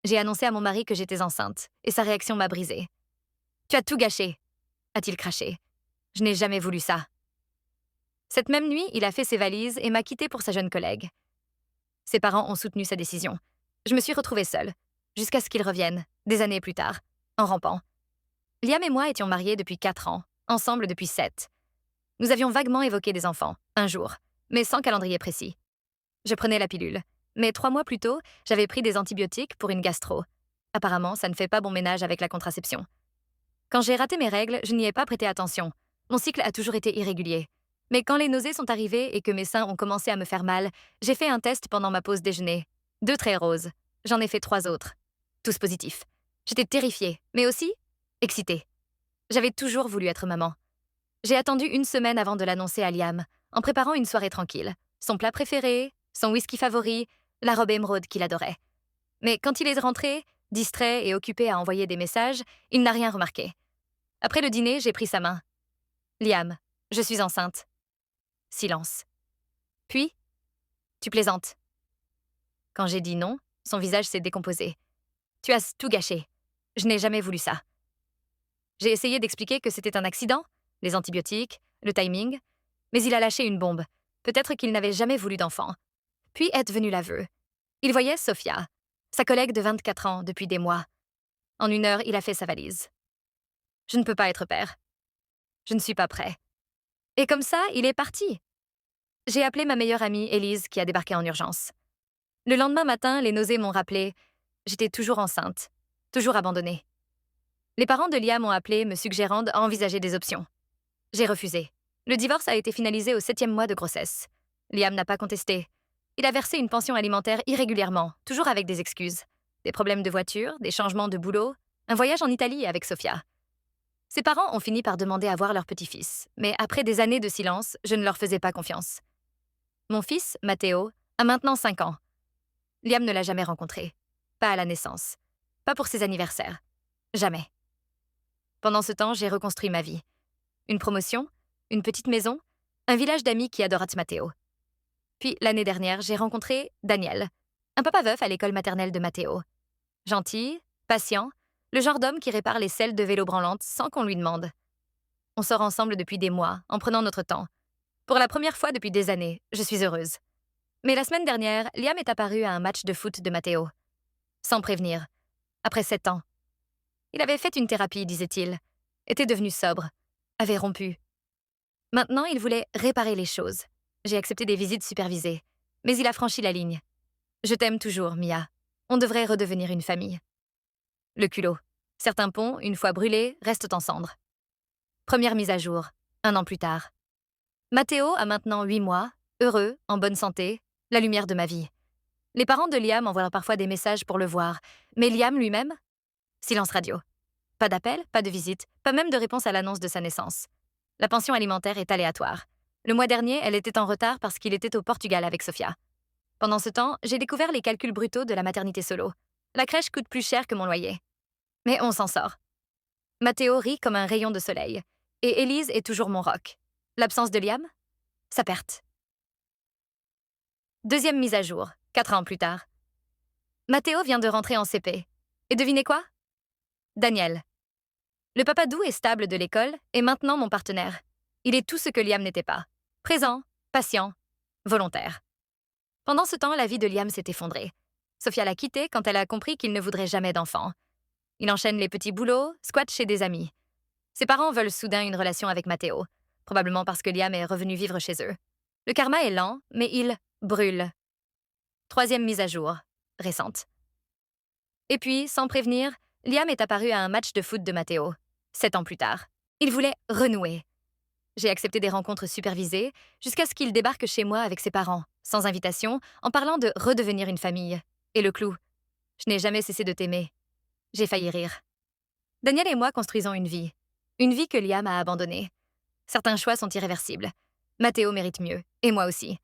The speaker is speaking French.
J'ai annoncé à mon mari que j'étais enceinte, et sa réaction m'a brisée. Tu as tout gâché, a-t-il craché. Je n'ai jamais voulu ça. Cette même nuit, il a fait ses valises et m'a quittée pour sa jeune collègue. Ses parents ont soutenu sa décision. Je me suis retrouvée seule, jusqu'à ce qu'il revienne, des années plus tard, en rampant. Liam et moi étions mariés depuis 4 ans, ensemble depuis 7. Nous avions vaguement évoqué des enfants, un jour, mais sans calendrier précis. Je prenais la pilule, mais 3 mois plus tôt, j'avais pris des antibiotiques pour une gastro. Apparemment, ça ne fait pas bon ménage avec la contraception. Quand j'ai raté mes règles, je n'y ai pas prêté attention. Mon cycle a toujours été irrégulier. Mais quand les nausées sont arrivées et que mes seins ont commencé à me faire mal, j'ai fait un test pendant ma pause déjeuner. 2 traits roses. J'en ai fait 3 autres. Tous positifs. J'étais terrifiée, mais aussi excitée. J'avais toujours voulu être maman. J'ai attendu 1 semaine avant de l'annoncer à Liam, en préparant une soirée tranquille. Son plat préféré, son whisky favori, la robe émeraude qu'il adorait. Mais quand il est rentré, distrait et occupé à envoyer des messages, il n'a rien remarqué. Après le dîner, j'ai pris sa main. Liam, je suis enceinte. Silence. Puis, tu plaisantes. Quand j'ai dit non, son visage s'est décomposé. Tu as tout gâché. Je n'ai jamais voulu ça. J'ai essayé d'expliquer que c'était un accident, les antibiotiques, le timing, mais il a lâché une bombe. Peut-être qu'il n'avait jamais voulu d'enfant. Puis est venu l'aveu. Il voyait Sophia, sa collègue de 24 ans depuis des mois. En 1 heure, il a fait sa valise. Je ne peux pas être père. Je ne suis pas prêt. Et comme ça, il est parti. J'ai appelé ma meilleure amie, Élise, qui a débarqué en urgence. Le lendemain matin, les nausées m'ont rappelé. J'étais toujours enceinte, toujours abandonnée. Les parents de Liam m'ont appelé, me suggérant d'envisager des options. J'ai refusé. Le divorce a été finalisé au 7e mois de grossesse. Liam n'a pas contesté. Il a versé une pension alimentaire irrégulièrement, toujours avec des excuses. Des problèmes de voiture, des changements de boulot, un voyage en Italie avec Sophia. Ses parents ont fini par demander à voir leur petit-fils, mais après des années de silence, je ne leur faisais pas confiance. Mon fils, Matteo, a maintenant 5 ans. Liam ne l'a jamais rencontré. Pas à la naissance. Pas pour ses anniversaires. Jamais. Pendant ce temps, j'ai reconstruit ma vie. Une promotion, une petite maison, un village d'amis qui adoratent Matteo. Puis, l'année dernière, j'ai rencontré Daniel, un papa veuf à l'école maternelle de Matteo. Gentil, patient, le genre d'homme qui répare les selles de vélo branlantes sans qu'on lui demande. On sort ensemble depuis des mois, en prenant notre temps. Pour la première fois depuis des années, je suis heureuse. Mais la semaine dernière, Liam est apparu à un match de foot de Matteo. Sans prévenir. Après 7 ans. Il avait fait une thérapie, disait-il. Était devenu sobre. Avait rompu. Maintenant, il voulait réparer les choses. J'ai accepté des visites supervisées. Mais il a franchi la ligne. Je t'aime toujours, Mia. On devrait redevenir une famille. Le culot. Certains ponts, une fois brûlés, restent en cendres. Première mise à jour, 1 an plus tard. Matteo a maintenant 8 mois, heureux, en bonne santé, la lumière de ma vie. Les parents de Liam envoient parfois des messages pour le voir, mais Liam lui-même, silence radio. Pas d'appel, pas de visite, pas même de réponse à l'annonce de sa naissance. La pension alimentaire est aléatoire. Le mois dernier, elle était en retard parce qu'il était au Portugal avec Sophia. Pendant ce temps, j'ai découvert les calculs brutaux de la maternité solo. La crèche coûte plus cher que mon loyer. Mais on s'en sort. Matteo rit comme un rayon de soleil. Et Élise est toujours mon roc. L'absence de Liam? Sa perte. Deuxième mise à jour, 4 ans plus tard. Matteo vient de rentrer en CP. Et devinez quoi? Daniel. Le papa doux et stable de l'école est maintenant mon partenaire. Il est tout ce que Liam n'était pas. Présent, patient, volontaire. Pendant ce temps, la vie de Liam s'est effondrée. Sophia l'a quitté quand elle a compris qu'il ne voudrait jamais d'enfant. Il enchaîne les petits boulots, squatte chez des amis. Ses parents veulent soudain une relation avec Matteo, probablement parce que Liam est revenu vivre chez eux. Le karma est lent, mais il brûle. Troisième mise à jour, récente. Et puis, sans prévenir, Liam est apparu à un match de foot de Matteo, 7 ans plus tard. Il voulait renouer. J'ai accepté des rencontres supervisées jusqu'à ce qu'il débarque chez moi avec ses parents, sans invitation, en parlant de redevenir une famille. Et le clou, je n'ai jamais cessé de t'aimer. J'ai failli rire. Daniel et moi construisons une vie. Une vie que Liam a abandonnée. Certains choix sont irréversibles. Matteo mérite mieux, et moi aussi.